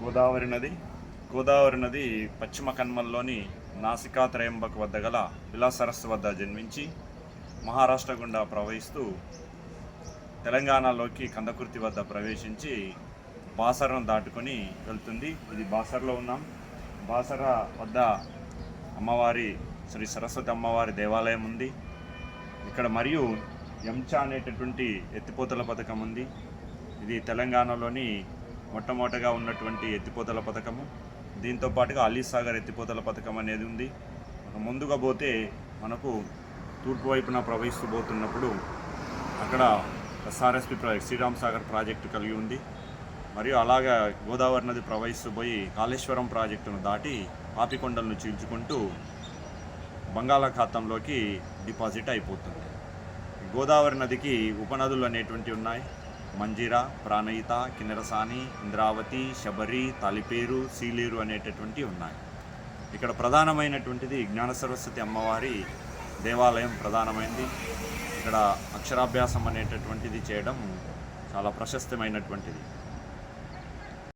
గోదావరి నది పశ్చిమ కన్మల్లోని నాసికా త్రయంబక్ వద్ద గల విలా సరస్సు వద్ద జన్మించి మహారాష్ట్ర గుండా ప్రవహిస్తూ తెలంగాణలోకి కందకుర్తి వద్ద ప్రవేశించి బాసరను దాటుకొని వెళ్తుంది. ఇది బాసరలో ఉన్నాం. బాసర వద్ద అమ్మవారి శ్రీ సరస్వతి అమ్మవారి దేవాలయం ఉంది. ఇక్కడ మరియు ఎంచా అనేటటువంటి ఎత్తిపోతల పథకం ఉంది. ఇది తెలంగాణలోని మొట్టమొదటిగా ఉన్నటువంటి ఎత్తిపోతల పథకము. దీంతో పాటుగా అలీసాగర్ ఎత్తిపోతల పథకం అనేది ఉంది. ముందుగా పోతే మనకు తూర్పు వైపున ప్రవహిస్తూ పోతున్నప్పుడు అక్కడ ఎస్ఆర్ఎస్పి శ్రీరామ్ సాగర్ ప్రాజెక్టు కలిగి ఉంది. మరియు అలాగా గోదావరి నది ప్రవహిస్తూ పోయి కాళేశ్వరం ప్రాజెక్టును దాటి పాపికొండలను చీల్చుకుంటూ బంగాళాఖాతంలోకి డిపాజిట్ అయిపోతుంది. గోదావరి నదికి ఉపనదులు అనేటువంటివి ఉన్నాయి. మంజీరా, ప్రాణహిత, కిన్నెరసాని, ఇంద్రావతి, శబరి, తాలిపేరు, సీలేరు అనేటటువంటివి ఉన్నాయి. ఇక్కడ ప్రధానమైనటువంటిది జ్ఞాన సరస్వతి అమ్మవారి దేవాలయం ప్రధానమైనది. ఇక్కడ అక్షరాభ్యాసం అనేటటువంటిది చేయడం చాలా ప్రశస్తమైనటువంటిది.